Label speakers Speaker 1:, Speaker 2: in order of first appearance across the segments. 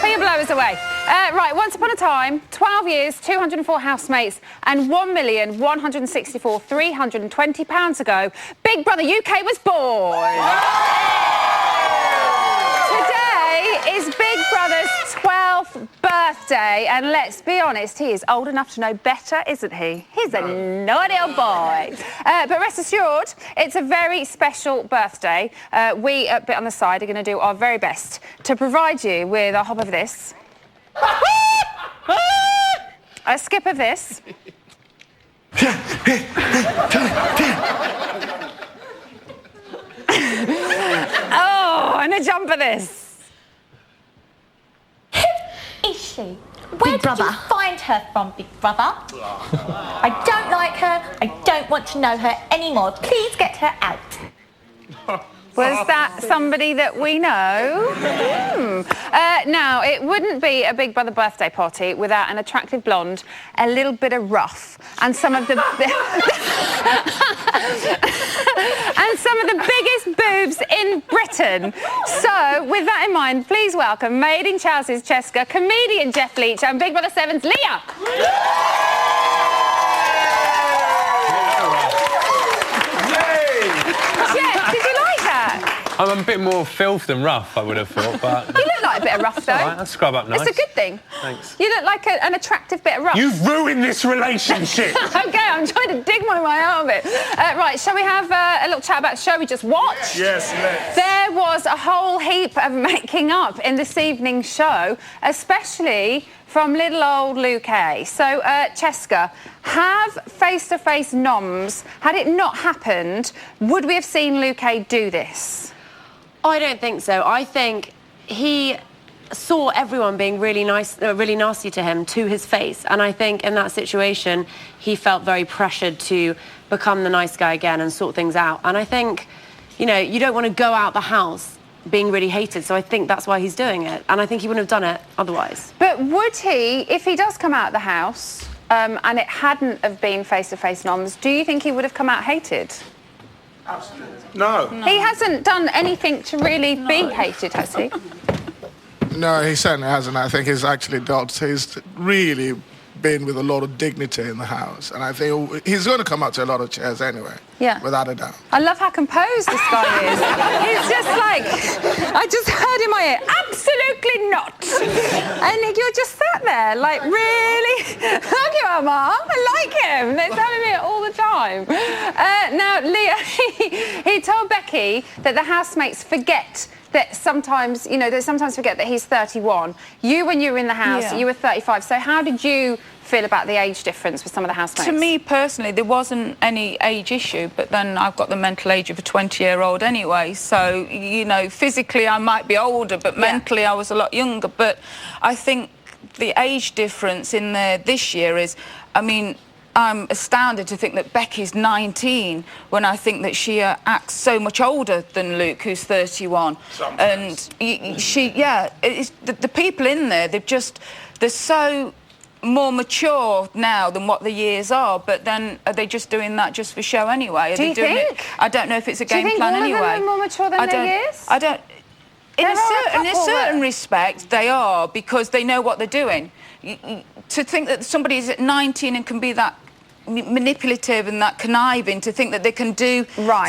Speaker 1: Put your blowers away. Right, once upon a time, 12 years, 204 housemates, and £1,164,320 ago, Big Brother UK was born. Today is Big Brother's 12th birthday, and let's be honest, he is old enough to know better, isn't he? He's a naughty old boy. But rest assured, it's a very special birthday. We at Bit on the Side are going to do our very best to provide you with a hop of this, a skip of this, oh, and a jump of this.
Speaker 2: Is she? Where did you find her from, Big Brother? I don't like her. I don't want to know her anymore. Please get her out.
Speaker 1: Was that somebody that we know? Now, it wouldn't be a Big Brother birthday party without an attractive blonde, a little bit of rough, and some of the biggest boobs in Britain. So, with that in mind, please welcome Made in Chelsea's Cheska, comedian Jeff Leach, and Big Brother 7's Leah.
Speaker 3: I'm a bit more filth than rough, I would have thought, but...
Speaker 1: You look like a bit of rough, though.
Speaker 3: All right, I'll scrub up nice.
Speaker 1: It's a good thing.
Speaker 3: Thanks.
Speaker 1: You look like an attractive bit of rough.
Speaker 3: You've ruined this relationship!
Speaker 1: OK, I'm trying to dig my way out of it. Right, shall we have a little chat about the show we just watched?
Speaker 4: Yes, let's.
Speaker 1: There was a whole heap of making up in this evening's show, especially from little old Luke A. So, Cheska, have face-to-face noms, had it not happened, would we have seen Luke A do this?
Speaker 5: I don't think so. I think he saw everyone being really nice, really nasty to him to his face, and I think in that situation he felt very pressured to become the nice guy again and sort things out. And I think, you know, you don't want to go out the house being really hated, so I think that's why he's doing it, and I think he wouldn't have done it otherwise.
Speaker 1: But would he, if he does come out of the house and it hadn't have been face-to-face noms, do you think he would have come out hated?
Speaker 4: Absolutely. No.
Speaker 1: He hasn't done anything to really be hated, has he?
Speaker 4: No, he certainly hasn't. I think he's actually he's really been with a lot of dignity in the house, and I think he's going to come up to a lot of chairs anyway.
Speaker 1: Yeah.
Speaker 4: Without a doubt.
Speaker 1: I love how composed this guy is. He's just like, I just heard in my ear, absolutely not. And you're just sat there, like, really? Look at him, Mum. I like him. They're telling me it all the time. Now, Leah, he told Becky that the housemates forget that sometimes, you know, they sometimes forget that he's 31. You, when you were in the house, you were 35. So how did you feel about the age difference with some of the housemates?
Speaker 6: To me, personally, there wasn't any age issue, but then I've got the mental age of a 20-year-old anyway, so, you know, physically I might be older, but mentally I was a lot younger. But I think the age difference in there this year is, I mean, I'm astounded to think that Becky's 19 when I think that she acts so much older than Luke, who's 31.
Speaker 4: Sometimes.
Speaker 6: And the people in there, they're so more mature now than what the years are, but then are they just doing that just for show anyway? Are
Speaker 1: Do
Speaker 6: they
Speaker 1: you
Speaker 6: doing
Speaker 1: think?
Speaker 6: It? I don't know if it's a game plan anyway.
Speaker 1: Do you think all of them are more mature than their years?
Speaker 6: I don't. In a certain respect, they are, because they know what they're doing. To think that somebody is at 19 and can be that manipulative and that conniving, to think that they can do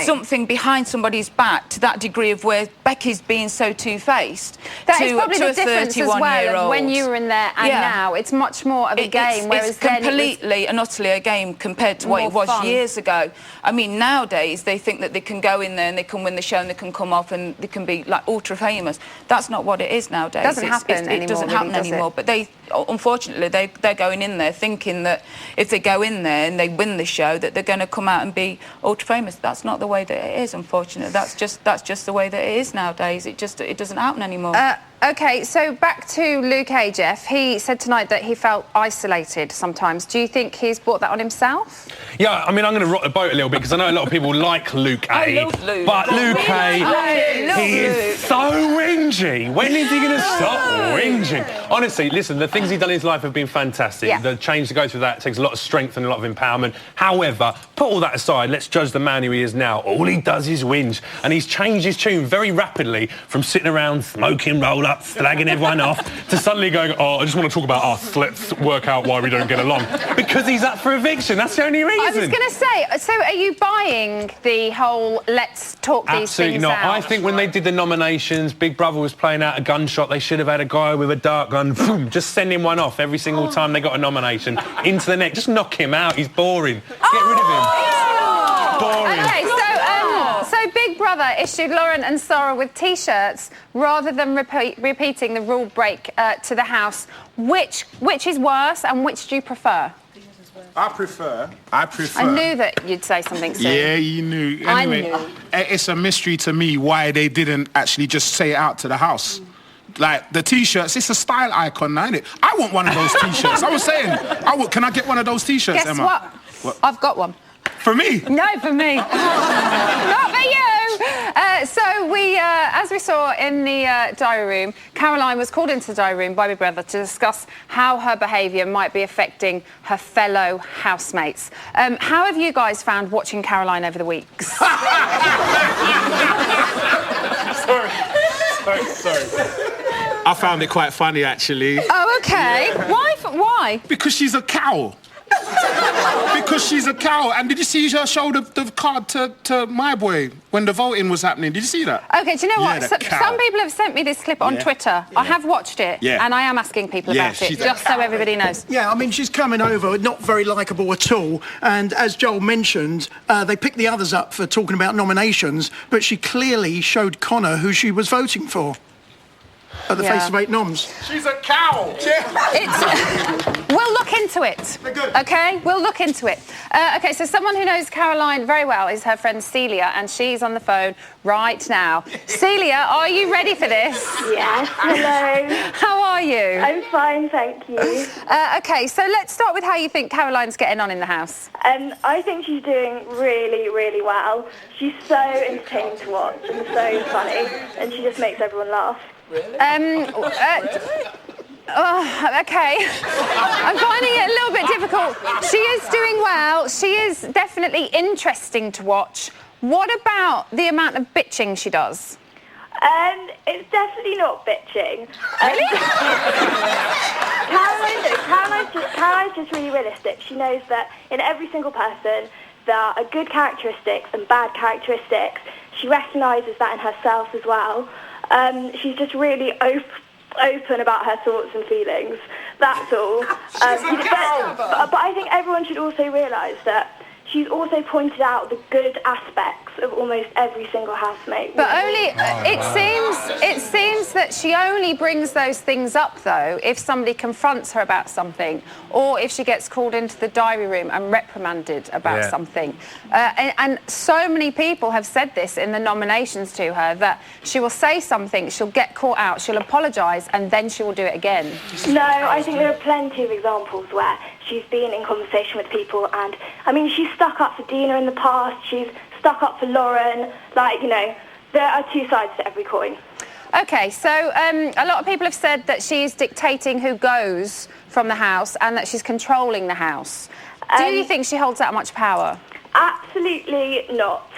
Speaker 6: something behind somebody's back to that degree of where Becky's being so two-faced.
Speaker 1: That is probably the difference as well of when you were in there and now. It's much more of a game, whereas
Speaker 6: it's completely and utterly a game compared to what it was years ago. I mean, nowadays they think that they can go in there and they can win the show and they can come off and they can be like ultra famous. That's not what it is nowadays.
Speaker 1: It doesn't happen anymore.
Speaker 6: It doesn't happen anymore. But they, unfortunately, they're going in there thinking that if they go in there and they win the show, that they're going to come out and be ultra famous. That's not the way that it is, unfortunately. That's just the way that it is nowadays. It doesn't happen anymore.
Speaker 1: OK, so back to Luke A, Jeff. He said tonight that he felt isolated sometimes. Do you think he's brought that on himself?
Speaker 3: Yeah, I mean, I'm going to rock the boat a little bit because I know a lot of people like Luke A.
Speaker 6: I love Luke.
Speaker 3: But Luke A, he is so whingy. When is he going to stop whinging? Honestly, listen, the things he's done in his life have been fantastic.
Speaker 1: Yeah.
Speaker 3: The change to go through that takes a lot of strength and a lot of empowerment. However, put all that aside, let's judge the man who he is now. All he does is whinge. And he's changed his tune very rapidly from sitting around smoking roll up, slagging everyone off, to suddenly going, oh, I just want to talk about us, let's work out why we don't get along. Because he's up for eviction, that's the only reason.
Speaker 1: I was going to say, so are you buying the whole let's talk these
Speaker 3: Absolutely
Speaker 1: things
Speaker 3: not.
Speaker 1: out?
Speaker 3: I think when they did the nominations, Big Brother was playing out a gunshot. They should have had a guy with a dart gun, boom, just send him one off every single time they got a nomination into the neck. Just knock him out. He's boring. Get rid of him. Boring.
Speaker 1: Okay, so Big Brother issued Lauren and Sara with T-shirts rather than repeating the rule break to the house. Which is worse, and which do you prefer?
Speaker 7: I prefer.
Speaker 1: I knew that you'd say something soon.
Speaker 7: Yeah, you knew. Anyway,
Speaker 1: I knew.
Speaker 7: It's a mystery to me why they didn't actually just say it out to the house. Like, the T-shirts, it's a style icon now, isn't it? I want one of those T-shirts. I was saying, can I get one of those T-shirts,
Speaker 1: Guess
Speaker 7: Emma?
Speaker 1: what? I've got one.
Speaker 7: For me?
Speaker 1: No, for me. Not for you. So we, as we saw in the diary room, Caroline was called into the diary room by Big Brother to discuss how her behaviour might be affecting her fellow housemates. How have you guys found watching Caroline over the weeks?
Speaker 7: Sorry. I found it quite funny, actually.
Speaker 1: Oh, OK. Yeah. Why?
Speaker 7: Because she's a cow. Because she's a cow. And did you see her show the card to my boy when the voting was happening? Did you see that?
Speaker 1: OK, do you know what? Some people have sent me this clip on Twitter. I have watched it, and I am asking people about it, just so everybody knows.
Speaker 8: Yeah, I mean, she's coming over, not very likeable at all. And as Joel mentioned, they picked the others up for talking about nominations, but she clearly showed Connor who she was voting for. At the Face of 8 noms.
Speaker 7: She's a cow!
Speaker 1: We'll look into it. OK? We'll look into it. OK, so someone who knows Caroline very well is her friend Celia, and she's on the phone right now. Celia, are you ready for this?
Speaker 9: Yes, hello.
Speaker 1: How are you?
Speaker 9: I'm fine, thank you.
Speaker 1: OK, so let's start with how you think Caroline's getting on in the house.
Speaker 9: I think she's doing really, really well. She's so entertaining to watch and so funny, and she just makes everyone laugh.
Speaker 1: Really? OK. I'm finding it a little bit difficult. She is doing well. She is definitely interesting to watch. What about the amount of bitching she does?
Speaker 9: It's definitely not bitching.
Speaker 1: Really?
Speaker 9: Caroline's just really realistic. She knows that in every single person there are good characteristics and bad characteristics. She recognises that in herself as well. She's just really open about her thoughts and feelings. That's all. But I think everyone should also realise that she's also pointed out the good aspects of almost every single housemate.
Speaker 1: But only it seems that she only brings those things up though if somebody confronts her about something, or if she gets called into the diary room and reprimanded about something. And so many people have said this in the nominations to her, that she will say something, she'll get caught out, she'll apologise, and then she will do it again.
Speaker 9: No, I think there are plenty of examples where she's been in conversation with people, and I mean, she's stuck up for Dina in the past, she's stuck up for Lauren. Like, you know, there are two sides to every coin.
Speaker 1: OK, so a lot of people have said that she's dictating who goes from the house and that she's controlling the house. Do you think she holds that much power?
Speaker 9: Absolutely not.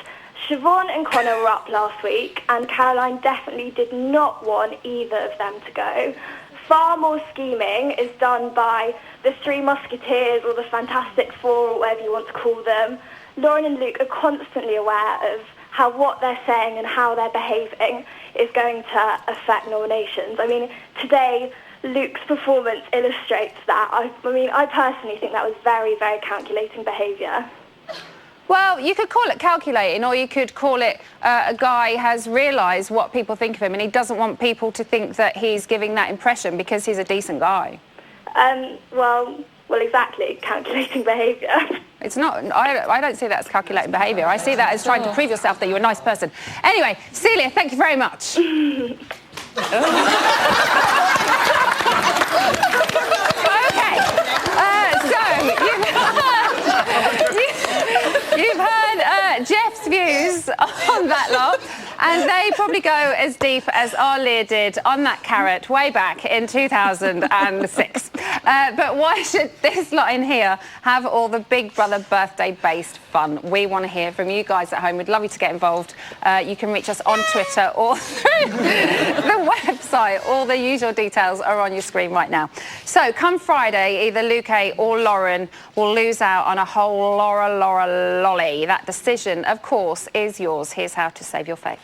Speaker 9: Siobhan and Connor were up last week, and Caroline definitely did not want either of them to go. Far more scheming is done by the Three Musketeers or the Fantastic Four, or whatever you want to call them. Lauren and Luke are constantly aware of how what they're saying and how they're behaving is going to affect nominations. I mean, today, Luke's performance illustrates that. I personally think that was very, very calculating behaviour.
Speaker 1: Well, you could call it calculating, or you could call it a guy has realised what people think of him and he doesn't want people to think that he's giving that impression because he's a decent guy.
Speaker 9: Well, exactly, calculating behaviour.
Speaker 1: It's not, I don't see that as calculating behaviour. I see that as trying to prove yourself that you're a nice person. Anyway, Celia, thank you very much. OK, so you've heard Jeff's views on that lot, and they probably go as deep as our Lear did on that carrot way back in 2006. But why should this lot in here have all the Big Brother birthday-based fun? We want to hear from you guys at home. We'd love you to get involved. You can reach us on Twitter or through the website. All the usual details are on your screen right now. So come Friday, either Luke or Lauren will lose out on a whole Laura lolly. That decision, of course, is yours. Here's how to save your faith.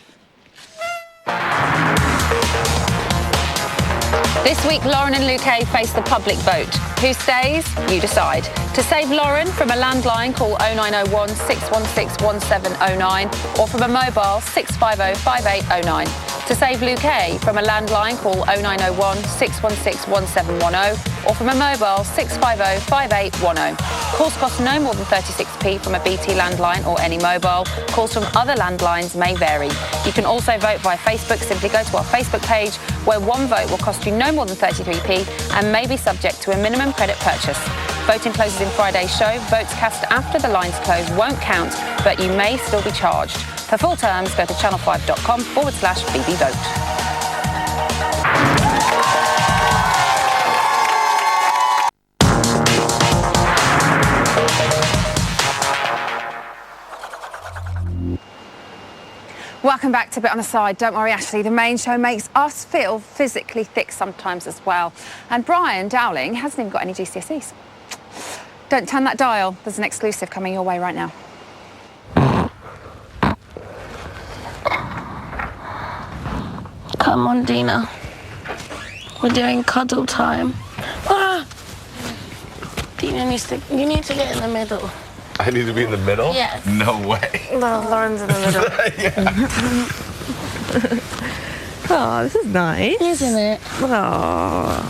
Speaker 1: This week, Lauren and Luke face the public vote. Who stays? You decide. To save Lauren, from a landline, call 0901 616 1709 or from a mobile 650 5809. To save Luke, from a landline, call 0901 616 1710 or from a mobile 650 5810. Calls cost no more than 36p from a BT landline or any mobile. Calls from other landlines may vary. You can also vote via Facebook. Simply go to our Facebook page, where one vote will cost you no more than 33p and may be subject to a minimum credit purchase. Voting closes in Friday's show. Votes cast after the lines close won't count, but you may still be charged. For full terms, go to channel5.com/BBVote. Welcome back to Bit on the Side. Don't worry, Ashley, the main show makes us feel physically thick sometimes as well. And Brian Dowling hasn't even got any GCSEs. Don't turn that dial. There's an exclusive coming your way right now.
Speaker 10: Come on, Dina. We're doing cuddle time. Ah! Dina you need to get in the middle.
Speaker 11: I need to be in the middle?
Speaker 10: Yes.
Speaker 11: No way.
Speaker 10: No, Lauren's in the middle.
Speaker 12: Oh, this is nice.
Speaker 10: Isn't it?
Speaker 12: Oh.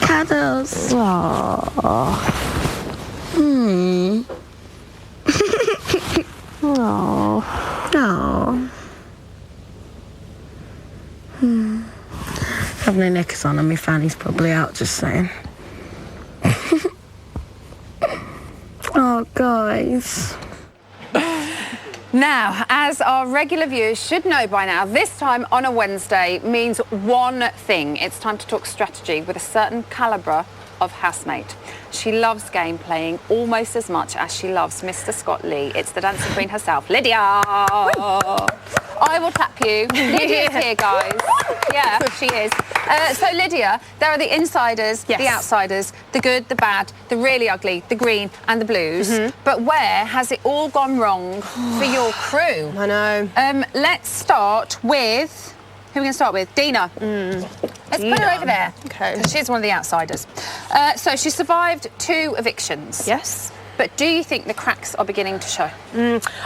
Speaker 10: Cuddles.
Speaker 12: Oh. Oh.
Speaker 10: Oh. I've no knickers on and my fanny's probably out, just saying. Oh, guys.
Speaker 1: Now, as our regular viewers should know by now, this time on a Wednesday means one thing. It's time to talk strategy with a certain calibre of housemate. She loves game playing almost as much as she loves Mr. Scott Lee. It's the dancing queen herself, Lydia. I will tap you. Lydia's here, guys. Yeah, she is. So, Lydia, there are the insiders, the outsiders, the good, the bad, the really ugly, the green and the blues. But where has it all gone wrong for your crew?
Speaker 13: I know.
Speaker 1: Let's start with... Who are we going to start with? Dina. Let's put her over there.
Speaker 13: Okay.
Speaker 1: Because she's one of the outsiders. So she survived 2 evictions.
Speaker 13: Yes.
Speaker 1: But do you think the cracks are beginning to show?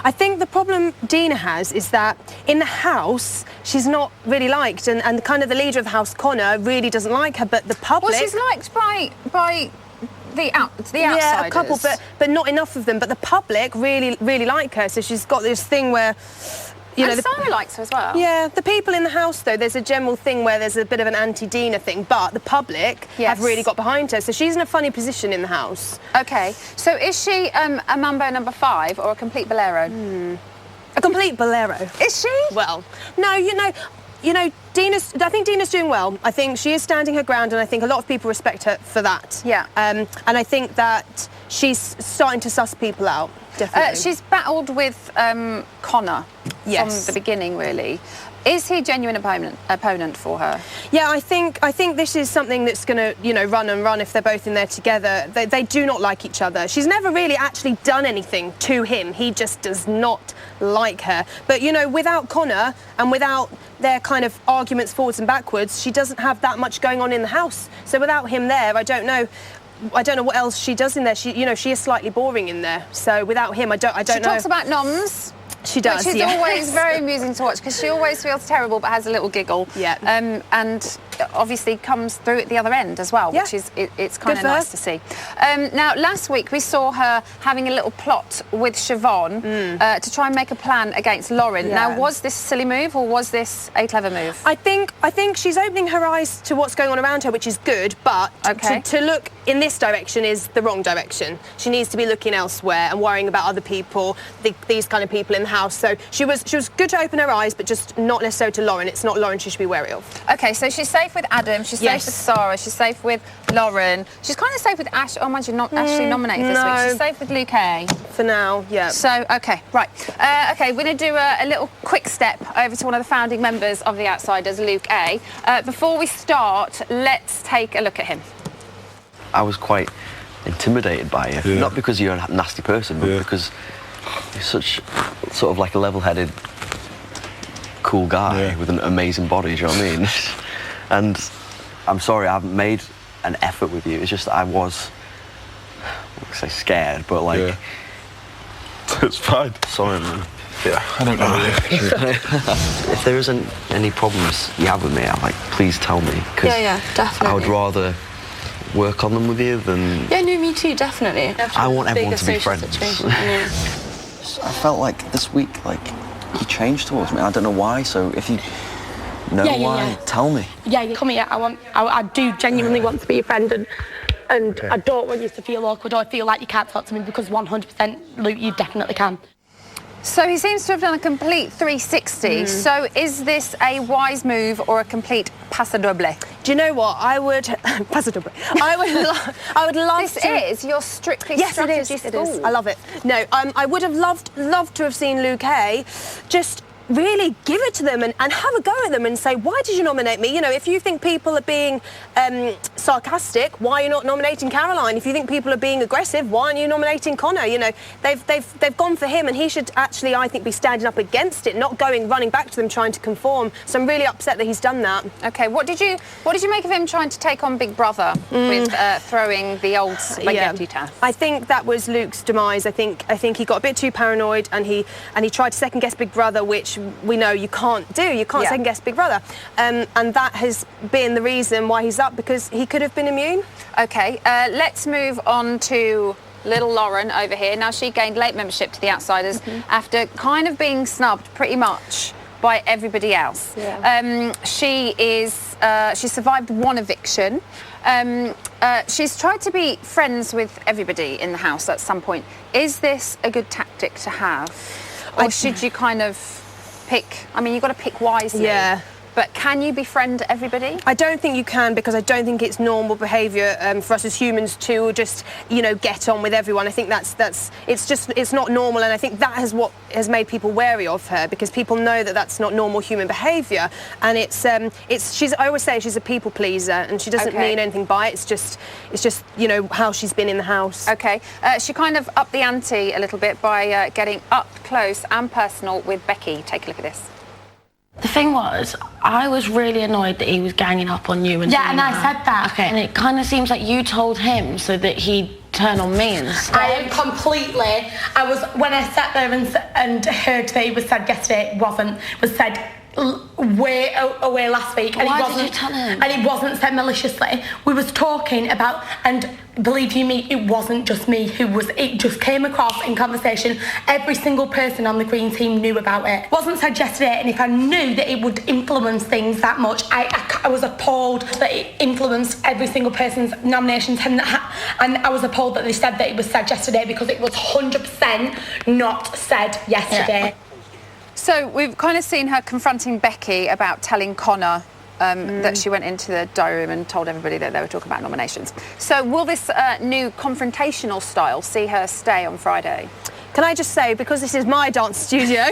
Speaker 13: I think the problem Dina has is that in the house, she's not really liked. And kind of the leader of the house, Connor, really doesn't like her. But the public...
Speaker 1: Well, she's liked by the outsiders.
Speaker 13: Yeah, a couple, but not enough of them. But the public really like her. So she's got this thing where...
Speaker 1: Sara likes her as well.
Speaker 13: Yeah, the people in the house, though, there's a general thing where there's a bit of an anti-Dina thing, but the public have really got behind her, so she's in a funny position in the house.
Speaker 1: OK, so is she a Mambo number 5 or a complete bolero?
Speaker 13: A complete bolero.
Speaker 1: Is she?
Speaker 13: Well, no, you know, I think Dina's doing well. I think she is standing her ground, and I think a lot of people respect her for that.
Speaker 1: Yeah.
Speaker 13: And I think that she's starting to suss people out. Definitely.
Speaker 1: She's battled with Connor from the beginning, really. Is he a genuine opponent for her?
Speaker 13: Yeah, I think this is something that's going to, run and run if they're both in there together. They do not like each other. She's never really actually done anything to him. He just does not like her. But, without Connor and without their kind of arguments forwards and backwards, she doesn't have that much going on in the house. So without him there, I don't know what else she does in there. She is slightly boring in there. So without him, I don't know.
Speaker 1: She talks about noms.
Speaker 13: She does,
Speaker 1: which is always very amusing to watch because she always feels terrible but has a little giggle.
Speaker 13: Yeah.
Speaker 1: And obviously comes through at the other end as well, which is it's kind of nice to see. Now, last week we saw her having a little plot with Siobhan to try and make a plan against Lauren.
Speaker 13: Yeah.
Speaker 1: Now, was this a silly move or was this a clever move?
Speaker 13: I think she's opening her eyes to what's going on around her, which is good, but to look in this direction is the wrong direction. She needs to be looking elsewhere and worrying about other people, these kind of people in the house. So she was good to open her eyes, but just not necessarily to Lauren. It's not Lauren she should be wary of.
Speaker 1: OK, so she's saying safe with Adam, she's safe with Sara, she's safe with Lauren. She's kind of safe with Ash. Oh, mind you, not Ashley nominated this week. She's safe with Luke A.
Speaker 13: For now, yeah.
Speaker 1: So, OK, right. OK, we're going to do a little quick step over to one of the founding members of The Outsiders, Luke A. Before we start, let's take a look at him.
Speaker 14: I was quite intimidated by you. Not because you're a nasty person, but because you're such sort of like a level-headed, cool guy with an amazing body, do you know what I mean? And I'm sorry, I haven't made an effort with you. It's just that I was, I won't say scared, but like...
Speaker 11: It's fine.
Speaker 14: Sorry, man.
Speaker 11: Yeah, I don't know.
Speaker 14: If there isn't any problems you have with me, like, please tell me.
Speaker 10: Yeah, definitely.
Speaker 14: I would rather work on them with you than...
Speaker 10: Yeah, no, me too, definitely.
Speaker 14: I want everyone to be friends.
Speaker 10: I
Speaker 14: felt like this week, like, you changed towards me. I don't know why, so if you know why, tell me.
Speaker 10: Yeah, come here. I do genuinely want to be your friend, and I don't want you to feel awkward or feel like you can't talk to me, because 100%, Luke, you definitely can.
Speaker 1: So he seems to have done a complete 360. So is this a wise move or a complete paso doble?
Speaker 13: Do you know what? I would paso doble. I would love
Speaker 1: this
Speaker 13: to.
Speaker 1: This is your strictly strategy school.
Speaker 13: It is. I love it. No, I would have loved to have seen Luke A. just really give it to them and have a go at them and say, why did you nominate me? You know, if you think people are being sarcastic, why are you not nominating Caroline? If you think people are being aggressive, why aren't you nominating Connor? You know, they've gone for him, and he should actually, I think, be standing up against it, not running back to them trying to conform. So I'm really upset that he's done that.
Speaker 1: Okay, what did you make of him trying to take on Big Brother with throwing the old spaghetti task?
Speaker 13: I think that was Luke's demise. I think he got a bit too paranoid, and he tried to second guess Big Brother, which we know you can't do. You can't second guess Big Brother, and that has been the reason why he's up, because he could have been immune.
Speaker 1: Okay, let's move on to little Lauren over here. Now, she gained late membership to The Outsiders after kind of being snubbed pretty much by everybody else. She survived one eviction. She's tried to be friends with everybody in the house at some point. Is this a good tactic to have, or should you kind of pick? I mean, you've got to pick wisely. Yeah. But can you befriend everybody?
Speaker 13: I don't think you can, because I don't think it's normal behaviour for us as humans to just, you know, get on with everyone. I think it's not normal, and I think that is what has made people wary of her, because people know that that's not normal human behaviour, and I always say she's a people pleaser, and she doesn't mean anything by it. It's just you know, how she's been in the house.
Speaker 1: Okay, she kind of upped the ante a little bit by getting up close and personal with Becky. Take a look at this.
Speaker 10: The thing was, I was really annoyed that he was ganging up on you and
Speaker 2: and I said that.
Speaker 10: Okay, and it kind of seems like you told him so that he'd turn on me instead.
Speaker 2: I am completely. I was, when I sat there and heard that it was said yesterday, was said way away last week. And
Speaker 10: Why did you tell him?
Speaker 2: And it wasn't said maliciously. We was talking about, and believe you me, it wasn't just me it just came across in conversation. Every single person on the Green team knew about it. It wasn't said yesterday, and if I knew that it would influence things that much, I was appalled that it influenced every single person's nominations, and I was appalled that they said that it was said yesterday, because it was 100% not said yesterday.
Speaker 1: Yeah. So we've kind of seen her confronting Becky about telling Connor that she went into the diary room and told everybody that they were talking about nominations. So will this new confrontational style see her stay on Friday?
Speaker 13: Can I just say, because this is my dance studio,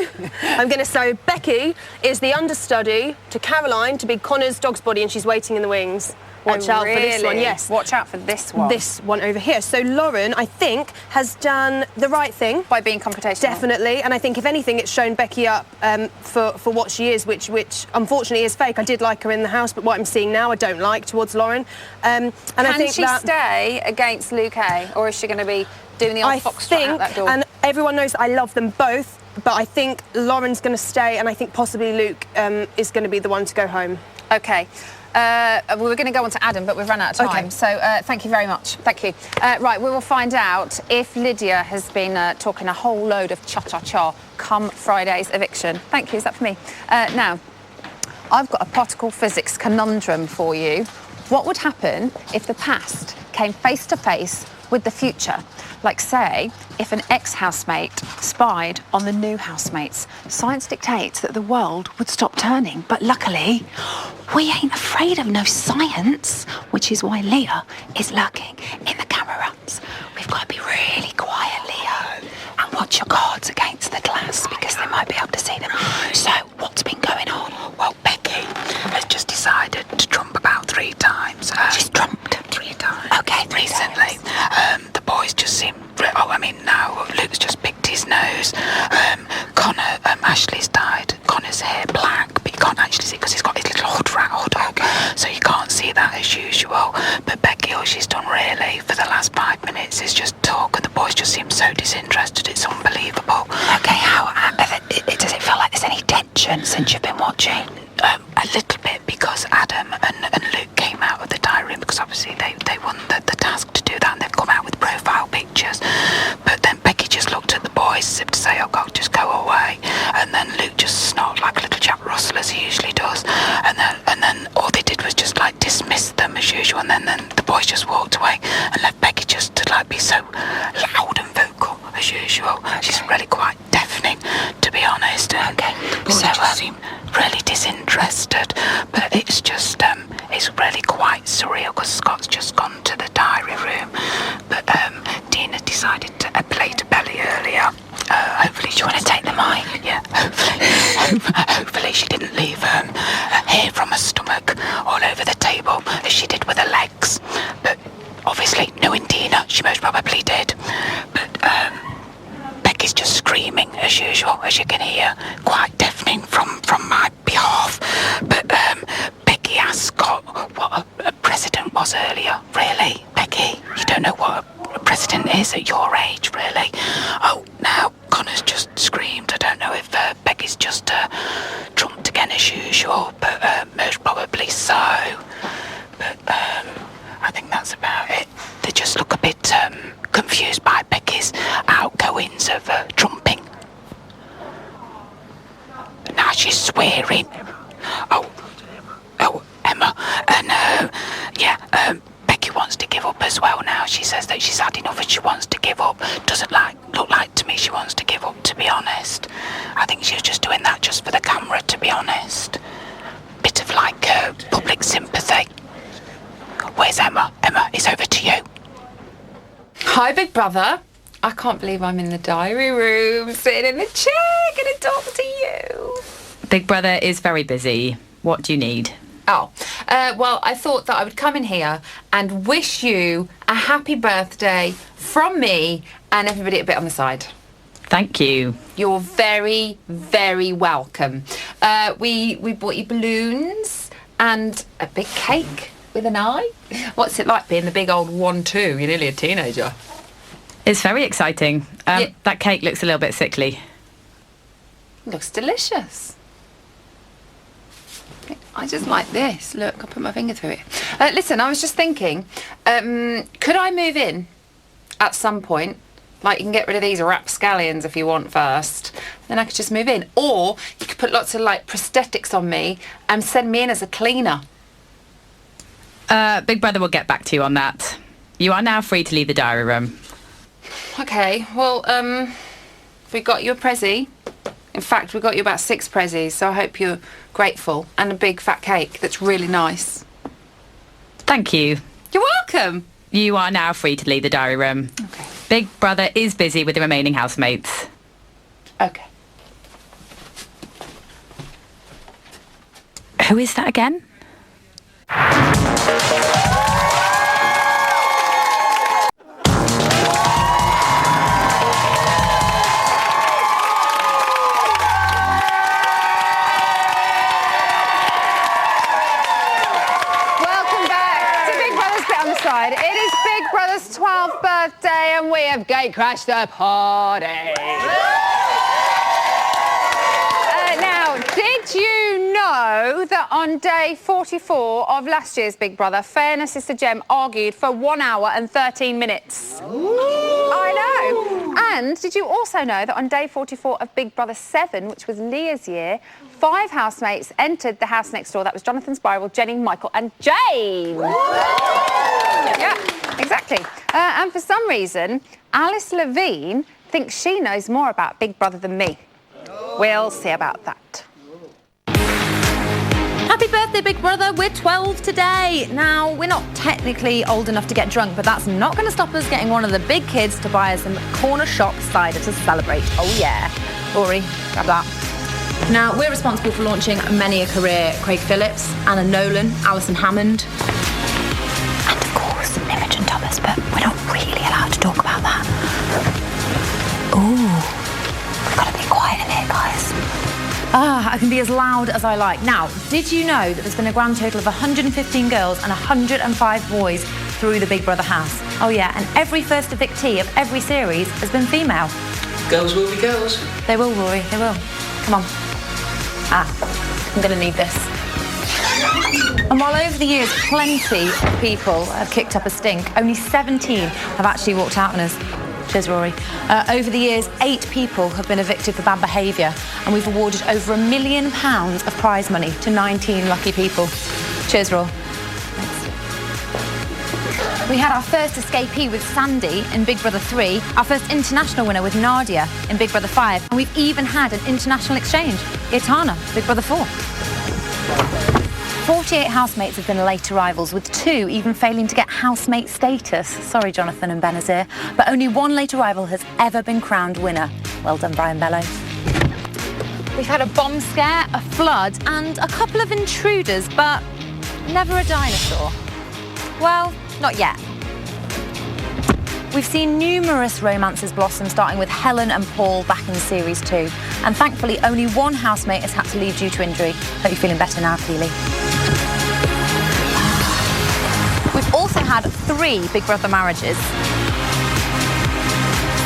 Speaker 13: I'm going to say Becky is the understudy to Caroline to be Connor's dog's body, and she's waiting in the wings. Watch out for this one, yes.
Speaker 1: Watch out for this one.
Speaker 13: This one over here. So Lauren, I think, has done the right thing.
Speaker 1: By being confrontational.
Speaker 13: Definitely. And I think, if anything, it's shown Becky up for what she is, which unfortunately is fake. I did like her in the house, but what I'm seeing now I don't like towards Lauren.
Speaker 1: Can she stay against Luke A, or is she going to be doing the old foxtrot out that door?
Speaker 13: And everyone knows that I love them both, but I think Lauren's going to stay, and I think possibly Luke is going to be the one to go home.
Speaker 1: Okay. We were going to go on to Adam, but we've run out of time. Okay. So thank you very much. Thank you. Right, we will find out if Lydia has been talking a whole load of cha-cha-cha come Friday's eviction. Thank you. Is that for me? Now, I've got a particle physics conundrum for you. What would happen if the past came face-to-face with the future? Like, say, if an ex-housemate spied on the new housemates, science dictates that the world would stop turning. But luckily, we ain't afraid of no science, which is why Leah is lurking in the camera runs. We've got to be really quiet, Leah, and watch your cards against the glass because they might be able to see them. So, what's been going on?
Speaker 15: Well, Becky has just decided to trump about 3 times.
Speaker 1: She's trumped
Speaker 15: 3 times.
Speaker 1: Okay,
Speaker 15: recently. The boys just seem... now Luke's just picked his nose. Connor, Ashley's dyed Connor's hair black, but you can't actually see because he's got his little hood on, so you can't see that as usual. But Becky, all she's done really for the last 5 minutes is just talk, and the boys just seem so disinterested. It's unbelievable.
Speaker 1: Okay, does it feel like there's any tension since you've been watching?
Speaker 15: A little bit, because Adam and Luke came out of the diary room because obviously they won the task to do that, and they've come out with profile pictures. But then Becky just looked at the boys as if to say, oh God, just go away. And then Luke just snarled like a little Jack Russell as he usually does. And then all they did was just like dismiss them as usual. And then the boys just walked away and left Becky just to like be so loud and vocal as usual. She's really quite deafening, to be honest.
Speaker 1: Okay.
Speaker 15: The boys just seem really disinterested, but it's just it's really quite surreal because Scott's just gone to the diary room, but Dina decided to play to Belly earlier. Hopefully,
Speaker 1: do you want to take the mic?
Speaker 15: Yeah, hopefully she didn't leave hair from her stomach all over the table as she did with her legs, but obviously knowing Dina, she most probably did. But Becky's just screaming as usual, as you can hear, quite deafening from my behalf. But Becky asked Scott what a president was earlier. Really, Becky? You don't know what a president is at your age, really? Oh, now Connor's just screamed. I don't know if Becky's just trumped again as usual, but most probably so. But I think that's about it. They just look a bit confused by Becky's outgoings of trumping. Now she's swearing. Oh, Emma. And Becky wants to give up as well now. She says that she's had enough and she wants to give up. Doesn't look like to me she wants to give up, to be honest. I think she was just doing that just for the camera, to be honest. Bit of like public sympathy. Where's Emma? Emma, it's over to you.
Speaker 1: Hi, Big Brother. I can't believe I'm in the diary room, sitting in the chair, going to talk to you.
Speaker 16: Big Brother is very busy. What do you need?
Speaker 1: Oh, well, I thought that I would come in here and wish you a happy birthday from me and everybody a bit on the side.
Speaker 16: Thank you.
Speaker 1: You're very, very welcome. We bought you balloons and a big cake with an eye. What's it like being the big old 1-2? You're nearly a teenager.
Speaker 16: It's very exciting. That cake looks a little bit sickly.
Speaker 1: Looks delicious. I just like this. Look, I put my finger through it. Listen, I was just thinking, could I move in at some point? Like, you can get rid of these rapscallions if you want first. Then I could just move in. Or you could put lots of, like, prosthetics on me and send me in as a cleaner.
Speaker 16: Big Brother will get back to you on that. You are now free to leave the diary room.
Speaker 1: Okay, well, we got you a prezzy. In fact, we got you about 6 prezzies, so I hope you're grateful. And a big fat cake that's really nice.
Speaker 16: Thank you.
Speaker 1: You're welcome.
Speaker 16: You are now free to leave the diary room.
Speaker 1: Okay.
Speaker 16: Big Brother is busy with the remaining housemates.
Speaker 1: Okay.
Speaker 16: Who is that again?
Speaker 1: It is Big Brother's 12th birthday and we have gate crashed the party. Now, did you know that on day 44 of last year's Big Brother, Fairness Sister Jem argued for 1 hour and 13 minutes? I know. And did you also know that on day 44 of Big Brother 7, which was Leah's year, 5 housemates entered the house next door. That was Jonathan, Spiral, Jenny, Michael and James. Yeah, exactly. And for some reason, Alice Levine thinks she knows more about Big Brother than me. We'll see about that.
Speaker 17: Happy birthday, Big Brother. We're 12 today. Now, we're not technically old enough to get drunk, but that's not going to stop us getting one of the big kids to buy us some corner shop cider to celebrate. Oh, yeah. Rory, grab that. Now, we're responsible for launching many a career. Craig Phillips, Anna Nolan, Alison Hammond.
Speaker 15: And, of course, Imogen Thomas, but we're not really allowed to talk about that. Ooh. We've got to be quiet in here, guys.
Speaker 17: I can be as loud as I like. Now, did you know that there's been a grand total of 115 girls and 105 boys through the Big Brother house? Oh yeah, and every first evictee of every series has been female.
Speaker 18: Girls will be girls.
Speaker 17: They will, Rory, they will. Come on. I'm gonna need this. And while over the years plenty of people have kicked up a stink, only 17 have actually walked out on us. Cheers, Rory. Over the years, 8 people have been evicted for bad behaviour, and we've awarded over £1 million of prize money to 19 lucky people. Cheers, Rory. Thanks. We had our first escapee with Sandy in Big Brother 3, our first international winner with Nadia in Big Brother 5, and we've even had an international exchange, Gaetana, Big Brother 4. 48 housemates have been late arrivals, with 2 even failing to get housemate status. Sorry, Jonathan and Benazir, but only 1 late arrival has ever been crowned winner. Well done, Brian Bellow. We've had a bomb scare, a flood, and a couple of intruders, but never a dinosaur. Well, not yet. We've seen numerous romances blossom, starting with Helen and Paul back in Series 2. And thankfully, only 1 housemate has had to leave due to injury. Hope you're feeling better now, Keely. We've also had 3 Big Brother marriages.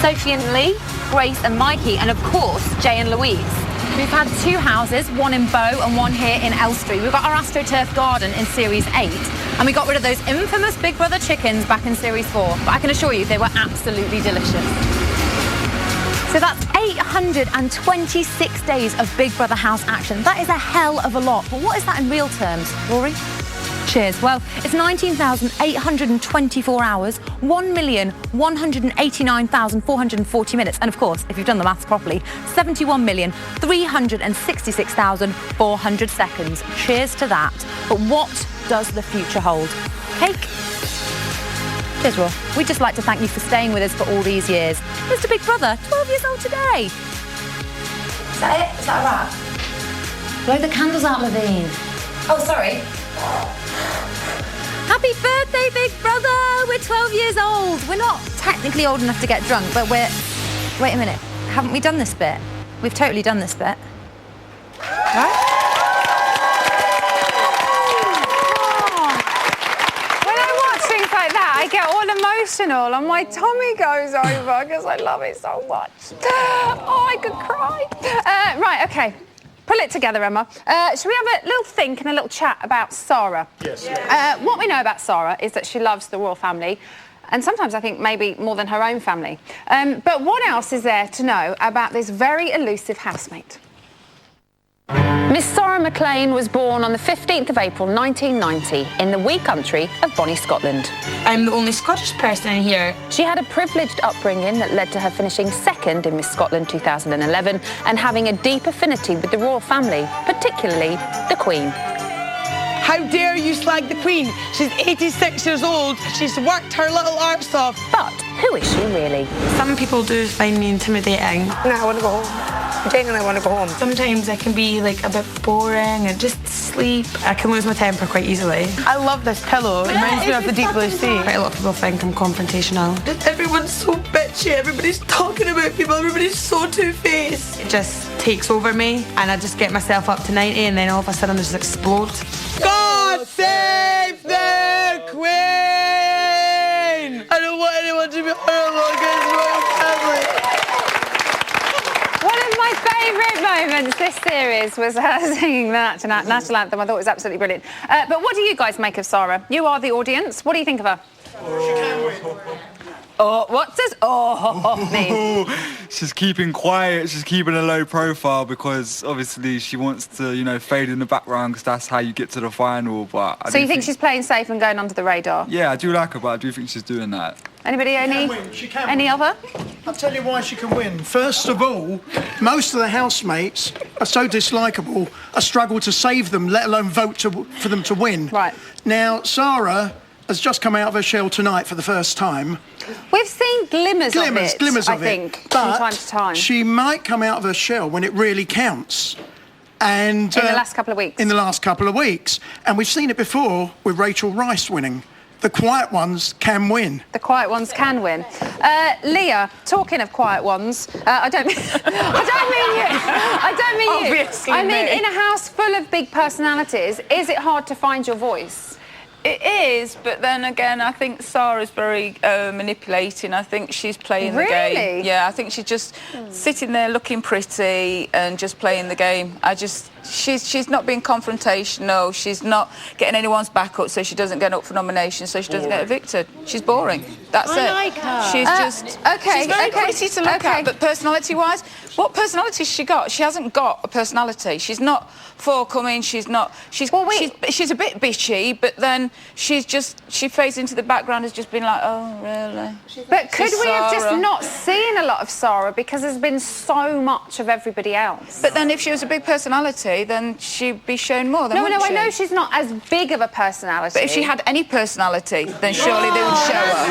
Speaker 17: Sophie and Lee, Grace and Mikey, and of course, Jay and Louise. We've had 2 houses, one in Bow and one here in Elstree. We've got our AstroTurf garden in Series 8, and we got rid of those infamous Big Brother chickens back in Series 4. But I can assure you, they were absolutely delicious. So that's 826 days of Big Brother house action. That is a hell of a lot. But what is that in real terms, Rory? Cheers. Well, it's 19,824 hours, 1,189,440 minutes. And of course, if you've done the maths properly, 71,366,400 seconds. Cheers to that. But what does the future hold? Cake? Cheers, Roy. We'd just like to thank you for staying with us for all these years. Mr. Big Brother, 12 years old today. Is that it? Is that a wrap? Blow the candles out, Levine. Oh, sorry. Happy birthday, Big Brother! We're 12 years old. We're not technically old enough to get drunk, but we're... Wait a minute. Haven't we done this bit? We've totally done this bit. Right?
Speaker 1: I get all emotional and my tummy goes over because I love it so much. Oh, I could cry. Right, okay. Pull it together, Emma. Should we have a little think and a little chat about Sara?
Speaker 8: Yes.
Speaker 1: What we know about Sara is that she loves the royal family, and sometimes I think maybe more than her own family. But what else is there to know about this very elusive housemate? Miss Sara McLean was born on the 15th of April 1990 in the wee country of Bonnie, Scotland.
Speaker 2: I'm the only Scottish person in here.
Speaker 1: She had a privileged upbringing that led to her finishing second in Miss Scotland 2011 and having a deep affinity with the royal family, particularly the Queen.
Speaker 19: How dare you slag the Queen? She's 86 years old. She's worked her little arse off.
Speaker 1: But who is she really?
Speaker 2: Some people do find me intimidating.
Speaker 19: No, I want to go home. Genuinely, I want to go home.
Speaker 2: Sometimes I can be like a bit boring and just sleep. I can lose my temper quite easily.
Speaker 19: I love this pillow. It reminds me of the deep blue sea.
Speaker 2: Quite a lot of people think I'm confrontational.
Speaker 19: Everyone's so bitchy. Everybody's talking about people. Everybody's so two-faced.
Speaker 2: It just takes over me and I just get myself up to 90 and then all of a sudden I just explode.
Speaker 19: God save the Queen! I don't want anyone to be horrible against the royal family.
Speaker 1: One of my favourite moments this series was her singing the national anthem. I thought it was absolutely brilliant. But what do you guys make of Sara? You are the audience. What do you think of her? oh? What does oh mean?
Speaker 20: She's keeping quiet. She's keeping a low profile because obviously she wants to, you know, fade in the background because that's how you get to the final. But
Speaker 1: So you think she's playing safe and going under the radar?
Speaker 20: Yeah, I do like her, but I do think she's doing that.
Speaker 1: Anybody? Any other?
Speaker 8: I'll tell you why she can win. First of all, most of the housemates are so dislikable, I struggle to save them, let alone vote for them to win.
Speaker 1: Right.
Speaker 8: Now, Sara has just come out of her shell tonight for the first time.
Speaker 1: We've seen glimmers of it,
Speaker 8: I
Speaker 1: think, from
Speaker 8: but
Speaker 1: time to time.
Speaker 8: She might come out of her shell when it really counts. And
Speaker 1: in the last couple of weeks.
Speaker 8: In the last couple of weeks. And we've seen it before with Rachel Rice winning. The quiet ones can win.
Speaker 1: The quiet ones can win. Leah, talking of quiet ones, I don't mean you. I don't mean you.
Speaker 6: Obviously
Speaker 1: I mean,
Speaker 6: me.
Speaker 1: in a house full of big personalities, is it hard to find your voice?
Speaker 6: It is, but then again, I think Sara's very manipulating. I think she's playing the game.
Speaker 1: Really?
Speaker 6: Yeah, I think she's just sitting there looking pretty and just playing the game. She's not being confrontational. She's not getting anyone's back up so she doesn't get up for nomination, so she doesn't get evicted. She's boring. That's it.
Speaker 5: I like her.
Speaker 6: She's just...
Speaker 1: Okay,
Speaker 6: She's very
Speaker 1: okay,
Speaker 6: pretty to look at, but personality-wise, what personality has she got? She hasn't got a personality. She's not forthcoming. She's not... She's a bit bitchy, but then she fades into the background as just being like, oh, really?
Speaker 1: But could we have just
Speaker 6: Sara.
Speaker 1: not seen a lot of Sara because there's been so much of everybody else?
Speaker 6: But then if she was a big personality, then she'd be shown more.
Speaker 1: No,
Speaker 6: wouldn't
Speaker 1: I
Speaker 6: she?
Speaker 1: know she's not as big of a personality.
Speaker 6: But if she had any personality, then surely they would show her.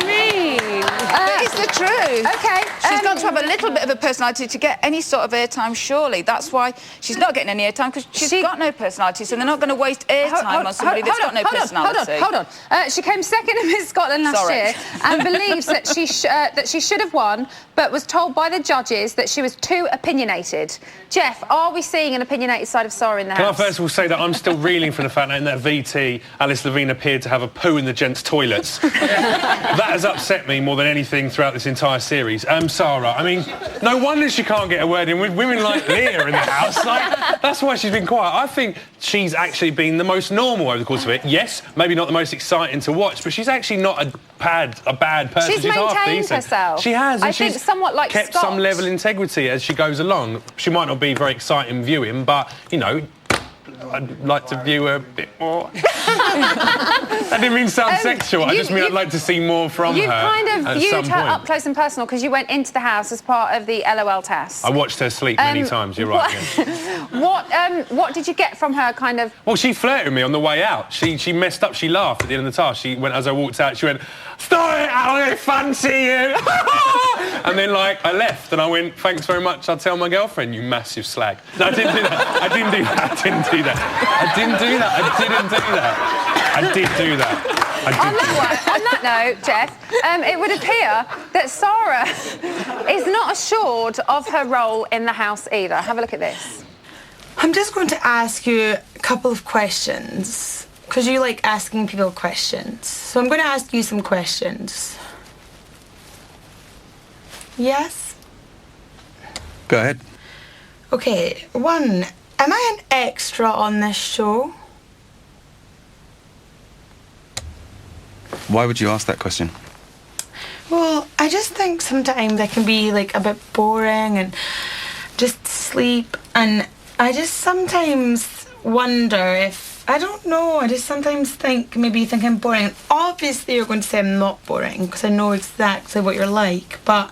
Speaker 6: But it's the truth.
Speaker 1: Okay.
Speaker 6: She's got to have a little bit of a personality to get any sort of airtime, surely. That's why she's not getting any airtime, because she's got no personality, so they're not going to waste airtime on somebody that's got no personality.
Speaker 1: Hold on. She came second in Miss Scotland last year and believes that she should have won, but was told by the judges that she was too opinionated. Jeff, are we seeing an opinionated side of Sara in the
Speaker 3: Can I
Speaker 1: house?
Speaker 3: first of all say that I'm still reeling from the fact that in that VT, Alice Levine appeared to have a poo in the gents' toilets. That has upset me more than anything throughout this entire series. Sara, I mean, no wonder she can't get a word in with women like Leah in the house. Like, that's why she's been quiet. I think she's actually been the most normal over the course of it. Yes, maybe not the most exciting to watch, but she's actually not a bad person.
Speaker 1: She's
Speaker 3: half
Speaker 1: maintained
Speaker 3: decent.
Speaker 1: herself.
Speaker 3: She has.
Speaker 1: I
Speaker 3: And
Speaker 1: think
Speaker 3: she's
Speaker 1: somewhat like
Speaker 3: kept
Speaker 1: Scott.
Speaker 3: some level of integrity as she goes along. She might not be very exciting viewing, but, you know, I'd like to view her a bit more. That didn't mean sound sexual. I just mean I'd like to see more from her.
Speaker 1: You kind of
Speaker 3: at
Speaker 1: viewed
Speaker 3: some
Speaker 1: her
Speaker 3: point.
Speaker 1: up close and personal because you went into the house as part of the LOL test.
Speaker 3: I watched her sleep many times, you're right. Yeah.
Speaker 1: What did you get from her kind of...
Speaker 3: Well, she flirted with me on the way out. She messed up, she laughed at the end of the task. As I walked out, she went, "Stop it, I don't fancy you." And then, like, I left and I went, "Thanks very much, I'll tell my girlfriend, you massive slag." No, I didn't do that. I didn't do
Speaker 1: On that note, Jeff, it would appear that Sara is not assured of her role in the house either. Have a look at this.
Speaker 2: I'm just going to ask you a couple of questions, because you like asking people questions. So I'm going to ask you some questions. Yes?
Speaker 20: Go ahead.
Speaker 2: Okay, one, am I an extra on this show?
Speaker 20: Why would you ask that question?
Speaker 2: Well, I just think sometimes I can be like a bit boring and just sleep, and I just sometimes wonder if, I don't know, I just sometimes think maybe you think I'm boring. Obviously you're going to say I'm not boring because I know exactly what you're like, but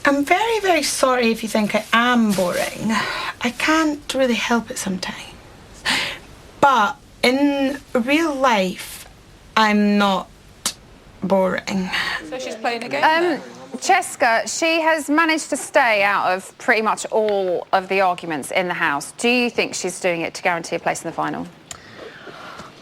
Speaker 2: I'm very, very sorry if you think I am boring. I can't really help it sometimes. But in real life, I'm not boring.
Speaker 6: So she's playing a game.
Speaker 1: Cheska, she has managed to stay out of pretty much all of the arguments in the house. Do you think she's doing it to guarantee a place in the final?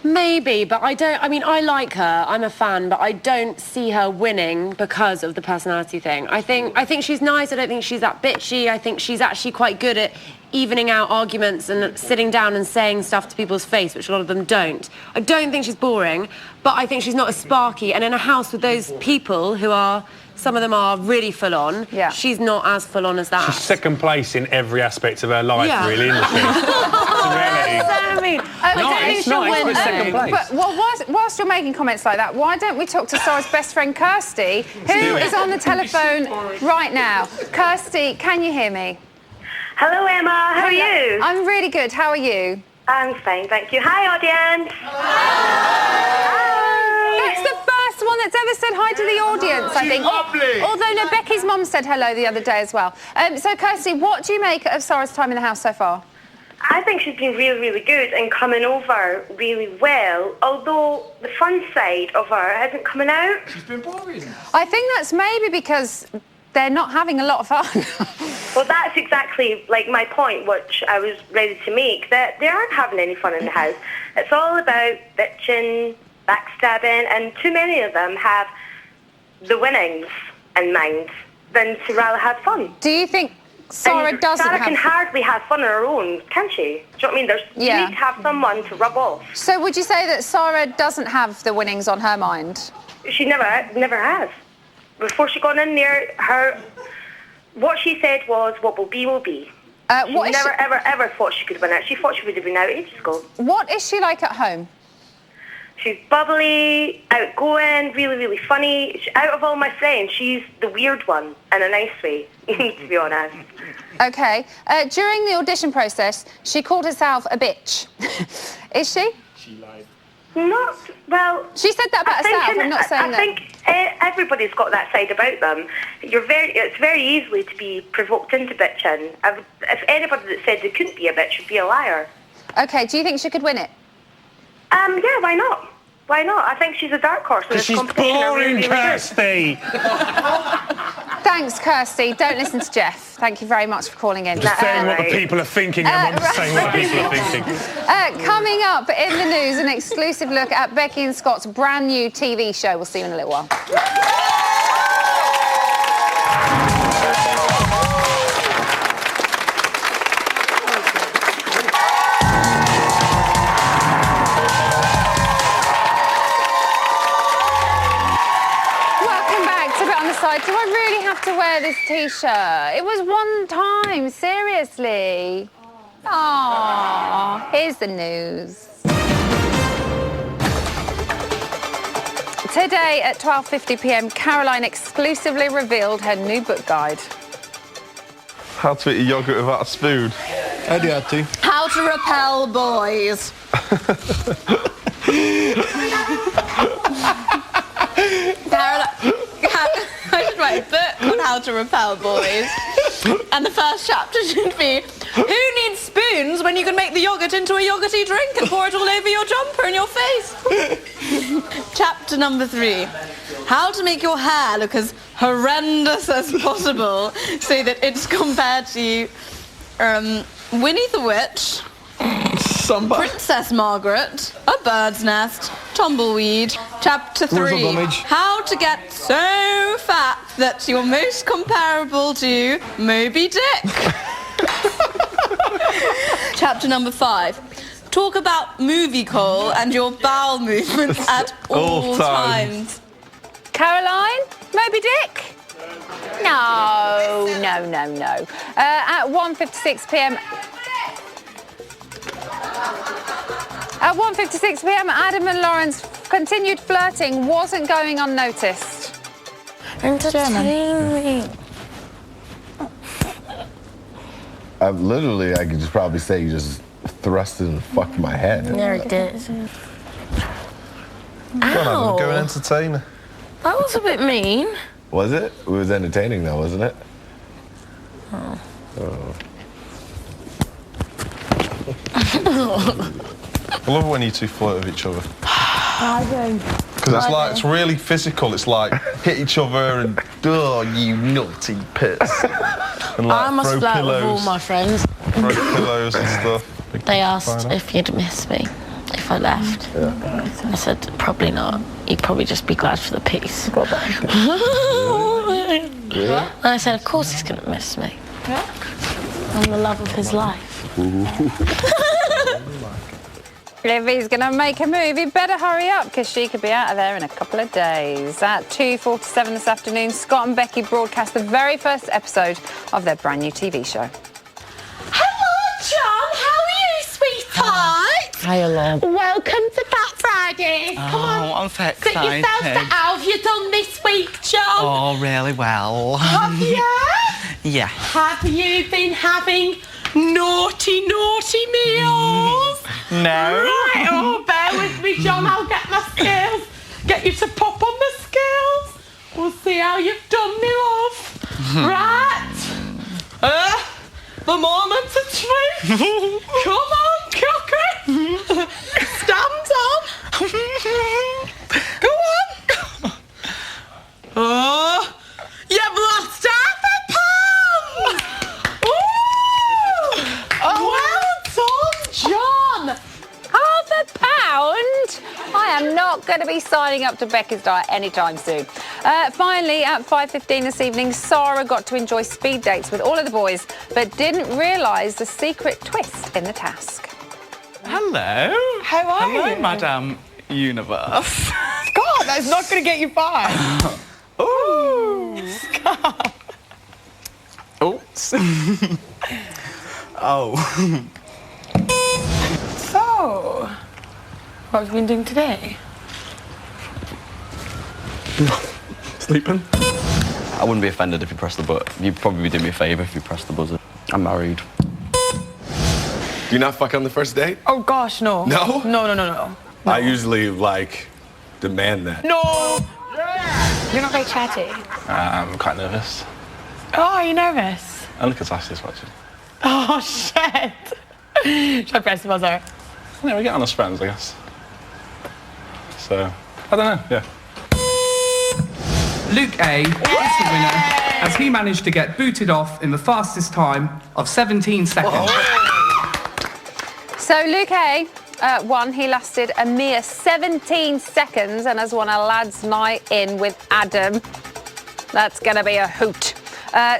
Speaker 5: Maybe, but I don't... I mean, I like her. I'm a fan, but I don't see her winning because of the personality thing. I think she's nice. I don't think she's that bitchy. I think she's actually quite good at evening out arguments and sitting down and saying stuff to people's face, which a lot of them don't. I don't think she's boring, but I think she's not as sparky. And in a house with those people who are... Some of them are really full-on. Yeah. She's not as full-on as that.
Speaker 3: She's second place in every aspect of her life, really, isn't she? It's a reality.
Speaker 1: so mean.
Speaker 3: It's not. It's for second place.
Speaker 1: But whilst you're making comments like that, why don't we talk to Sara's best friend Kirsty, who is on the telephone right now? Kirsty, can you hear me?
Speaker 21: Hello, Emma. How are you?
Speaker 1: I'm really good. How are you?
Speaker 21: I'm fine, thank you. Hi, audience.
Speaker 1: That's the first one that's ever said hi to the audience, I think.
Speaker 21: Lovely.
Speaker 1: Although, no, Becky's mum said hello the other day as well. So, Kirsty, what do you make of Sara's time in the house so far?
Speaker 21: I think she's been really, really good and coming over really well, although the fun side of her hasn't coming out.
Speaker 7: She's been boring.
Speaker 1: I think that's maybe because they're not having a lot of fun.
Speaker 21: Well, that's exactly like my point, which I was ready to make, that they aren't having any fun in the house. It's all about bitching, backstabbing, and too many of them have the winnings in mind than to rather have fun.
Speaker 1: Do you think Sara doesn't
Speaker 21: Sara
Speaker 1: have
Speaker 21: can
Speaker 1: fun?
Speaker 21: hardly have fun on her own, can she? Do you know what I mean? You need to have someone to rub off.
Speaker 1: So would you say that Sara doesn't have the winnings on her mind?
Speaker 21: She never has. Before she got in there, what she said was, what will be, will be. She never, ever thought she could win out. She thought she would have been out ages ago.
Speaker 1: What is she like at home?
Speaker 21: She's bubbly, outgoing, really, really funny. Out of all my friends, she's the weird one in a nice way, to be honest.
Speaker 1: Okay. During the audition process, she called herself a bitch. Is she?
Speaker 21: She lied. Not, well...
Speaker 1: She said that about herself, I'm not saying that.
Speaker 21: I think everybody's got that side about them. It's very easily to be provoked into bitching. If anybody that said they couldn't be a bitch would be a liar.
Speaker 1: Okay, do you think she could win it?
Speaker 21: Yeah, why not? Why not? I think she's a dark horse in this
Speaker 3: She's
Speaker 21: competition.
Speaker 3: boring, Kirsty.
Speaker 1: Thanks, Kirsty. Don't listen to Jeff. Thank you very much for calling in.
Speaker 3: Just saying what the people are thinking. I want to say what the people are thinking.
Speaker 1: Coming up in the news, an exclusive look at Becky and Scott's brand new TV show. We'll see you in a little while. Do I really have to wear this T-shirt? It was one time, seriously. Aww. Here's the news. Today at 12:50 p.m, Caroline exclusively revealed her new book guide.
Speaker 11: How to eat a yoghurt without a spoon.
Speaker 22: I do that too. How to repel boys. I should write a book on how to repel boys. And the first chapter should be, who needs spoons when you can make the yoghurt into a yoghurty drink and pour it all over your jumper and your face? Chapter number 3, how to make your hair look as horrendous as possible so that it's compared to Winnie the Witch, Princess Margaret, A Bird's Nest, Tumbleweed. Chapter 3, how to get so fat that you're most comparable to Moby Dick. Chapter number 5, talk about movie call and your bowel movements at all times.
Speaker 1: Caroline, Moby Dick? No. At 1:56 p.m. At 1:56 p.m, Adam and Lauren's continued flirting wasn't going unnoticed.
Speaker 22: Entertain me.
Speaker 23: I could just probably say you just thrust it and fucked my head.
Speaker 22: Yeah, it did.
Speaker 11: Go and entertain her.
Speaker 22: That was a bit mean.
Speaker 23: Was it? It was entertaining though, wasn't it?
Speaker 22: Oh.
Speaker 11: I love it when you two flirt with each other.
Speaker 22: I don't.
Speaker 11: Because it's really physical. It's like hit each other and you naughty piss. And like
Speaker 22: I must
Speaker 11: throw
Speaker 22: flirt
Speaker 11: pillows.
Speaker 22: with all my friends.
Speaker 11: Throw pillows and stuff.
Speaker 22: They asked if you'd miss me if I left.
Speaker 11: Yeah.
Speaker 22: I said probably not. You'd probably just be glad for the peace.
Speaker 11: Yeah.
Speaker 22: And I said, of course he's going to miss me. Yeah. I'm the love of his life.
Speaker 1: If he's going to make a move, he better hurry up, because she could be out of there in a couple of days. At 2:47 this afternoon, Scott and Becky broadcast the very first episode of their brand new TV show.
Speaker 22: Hello, John. How are you, sweetheart?
Speaker 4: Hi, hello.
Speaker 2: Welcome to Fat Friday. Come on.
Speaker 4: I'm so
Speaker 2: Sit
Speaker 4: excited.
Speaker 2: yourself down. How have you done this week, John?
Speaker 4: Oh, really well.
Speaker 2: Have you?
Speaker 4: Yeah.
Speaker 2: Have you been having naughty meals?
Speaker 4: No.
Speaker 2: Right, oh, bear with me, John. I'll get my scales. Get you to pop on the scales. We'll see how you've done, me love. Right. The moment of truth. Come on, Cocker. Stand on. Go on. Oh, you've lost half a pound. Ooh. Well done, John.
Speaker 1: Half a pound? I am not going to be signing up to Becca's diet anytime soon. Finally, at 5:15 this evening, Sara got to enjoy speed dates with all of the boys, but didn't realise the secret twist in the task.
Speaker 4: Hello.
Speaker 19: How are
Speaker 4: Hello,
Speaker 19: you?
Speaker 4: Madam Universe.
Speaker 19: God, that's not going to get you far.
Speaker 4: Ooh. Oops. Oh.
Speaker 2: So, what have you been doing today?
Speaker 14: Sleeping. I wouldn't be offended if you pressed the button. You'd probably do me a favour if you pressed the buzzer. I'm married.
Speaker 9: Do you not fuck on the first date?
Speaker 19: Oh gosh, no.
Speaker 9: No?
Speaker 19: No.
Speaker 9: I usually, demand that.
Speaker 19: No! You're not very chatty.
Speaker 12: I'm quite nervous.
Speaker 19: Oh, are you nervous?
Speaker 12: And look at Ashley's watching.
Speaker 19: Oh, shit. Should I press the buzzer?
Speaker 12: Yeah, we get on as friends, I guess. So, I don't know, yeah.
Speaker 24: Luke A is the winner as he managed to get booted off in the fastest time of 17 seconds.
Speaker 1: So Luke A won. He lasted a mere 17 seconds and has won a lads' night in with Adam. That's going to be a hoot.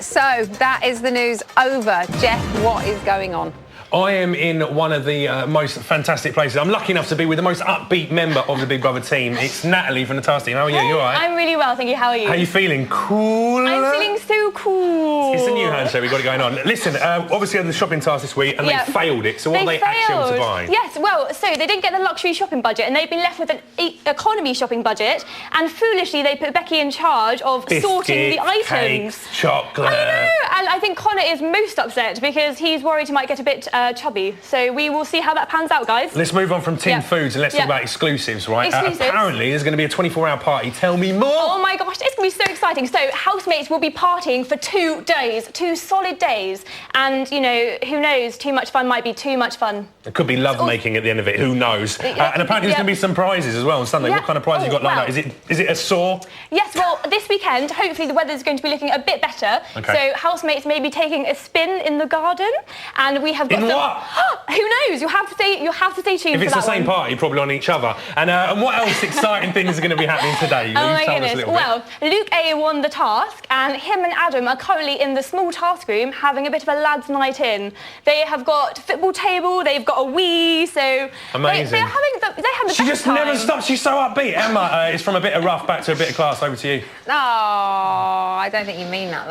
Speaker 1: So that is the news over. Jeff, what is going on?
Speaker 3: I am in one of the most fantastic places. I'm lucky enough to be with the most upbeat member of the Big Brother team. It's Natalie from the task team. How are you? You all right?
Speaker 25: I'm really well, thank you. How are you?
Speaker 3: How are you feeling? Cool?
Speaker 25: I'm feeling so cool.
Speaker 3: It's a new handshake we've got it going on. Listen, obviously I had the shopping task this week and
Speaker 25: Yeah.
Speaker 3: they failed it. So what are they actually able to buy?
Speaker 25: Yes, well, so they didn't get the luxury shopping budget and they've been left with an economy shopping budget, and foolishly they put Becky in charge of sorting the items.
Speaker 3: Cakes, chocolate.
Speaker 25: I know, and I think Connor is most upset because he's worried he might get a bit chubby. So we will see how that pans out, guys.
Speaker 3: Let's move on from tin
Speaker 25: Yeah.
Speaker 3: foods and let's talk
Speaker 25: Yeah.
Speaker 3: about exclusives, right?
Speaker 25: Exclusives.
Speaker 3: Apparently there's going to be a 24-hour party. Tell me more.
Speaker 25: Oh my gosh, it's going to be so exciting. So housemates will be partying for 2 days, 2 solid days. And, you know, who knows, too much fun might be too much fun.
Speaker 3: It could be love making at the end of it. Who knows? And apparently there's going to be some prizes as well on Sunday.
Speaker 25: Yeah.
Speaker 3: What kind of prizes you got lined up? Is it a saw?
Speaker 25: Yes, well, this weekend, hopefully the weather's going to be looking a bit better.
Speaker 3: Okay.
Speaker 25: So housemates may be taking a spin in the garden, and we have got
Speaker 3: In
Speaker 25: some...
Speaker 3: what?
Speaker 25: Who knows? You'll have to stay tuned
Speaker 3: If
Speaker 25: for
Speaker 3: it's
Speaker 25: that
Speaker 3: the same
Speaker 25: one.
Speaker 3: party, probably on each other. And what else exciting things are going to be happening today?
Speaker 25: Oh my
Speaker 3: Tell us a
Speaker 25: goodness.
Speaker 3: little bit.
Speaker 25: Well, Luke A won the task, and him and Adam are currently in the small task room having a bit of a lads' night in. They have got football table, they've got a Wii, so
Speaker 3: Amazing.
Speaker 25: they're having the
Speaker 3: She
Speaker 25: best
Speaker 3: just
Speaker 25: time.
Speaker 3: never stops. She's so upbeat. Emma, it's from a bit of rough back to a bit of class. Over to you.
Speaker 1: Oh, I don't think you mean that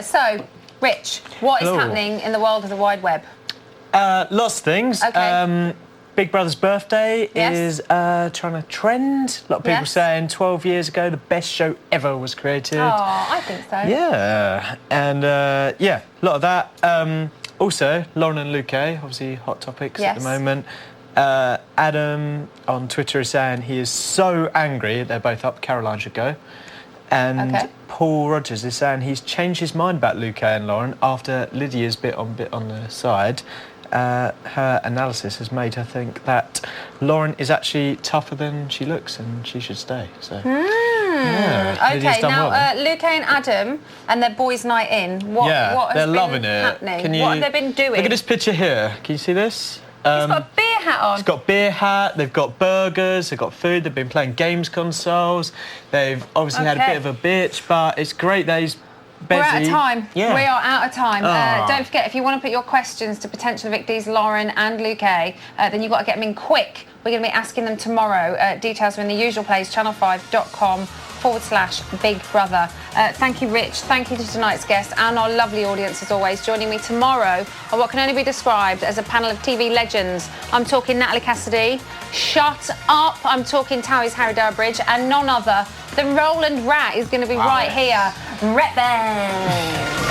Speaker 1: though. So, Rich, what is
Speaker 26: Hello.
Speaker 1: happening in the world of the wide web?
Speaker 26: Lots of things.
Speaker 1: Okay.
Speaker 26: Big Brother's birthday
Speaker 1: Yes.
Speaker 26: is trying to trend. A lot of people
Speaker 1: Yes.
Speaker 26: saying 12 years ago the best show ever was created.
Speaker 1: Oh, I think so.
Speaker 26: Yeah, and a lot of that. Also, Lauren and Luke, obviously hot topics at
Speaker 1: Yes.
Speaker 26: the moment. Adam on Twitter is saying he is so angry. They're both up. Caroline should go. And
Speaker 1: Okay.
Speaker 26: Paul Rogers is saying he's changed his mind about Luke and Lauren after Lydia's bit on the side. Her analysis has made her think that Lauren is actually tougher than she looks and she should stay. So. Yeah, Lydia's
Speaker 1: Okay,
Speaker 26: done
Speaker 1: now
Speaker 26: well.
Speaker 1: Luke and Adam and their boys' night in. What has
Speaker 26: they're
Speaker 1: been
Speaker 26: loving it.
Speaker 1: happening? What have they been doing?
Speaker 26: Look at this picture here. Can you see this?
Speaker 1: He's got a beer hat on.
Speaker 26: He's got beer hat, they've got burgers, they've got food, they've been playing games consoles. They've obviously had a
Speaker 1: Okay.
Speaker 26: bit of a bitch, but it's great that he's Bezzy.
Speaker 1: We're out of time.
Speaker 26: Yeah.
Speaker 1: We are out of time.
Speaker 26: Ah.
Speaker 1: Don't forget, if you want to put your questions to potential evictees Lauren and Luke A, then you've got to get them in quick. We're going to be asking them tomorrow. Details are in the usual place, channel5.com/Big Brother. Thank you, Rich. Thank you to tonight's guest and our lovely audience, as always. Joining me tomorrow are what can only be described as a panel of TV legends. I'm talking Natalie Cassidy. Shut up. I'm talking Towie's Harry Durbridge, and none other than Roland Rat is going to be right here. Rat Bang.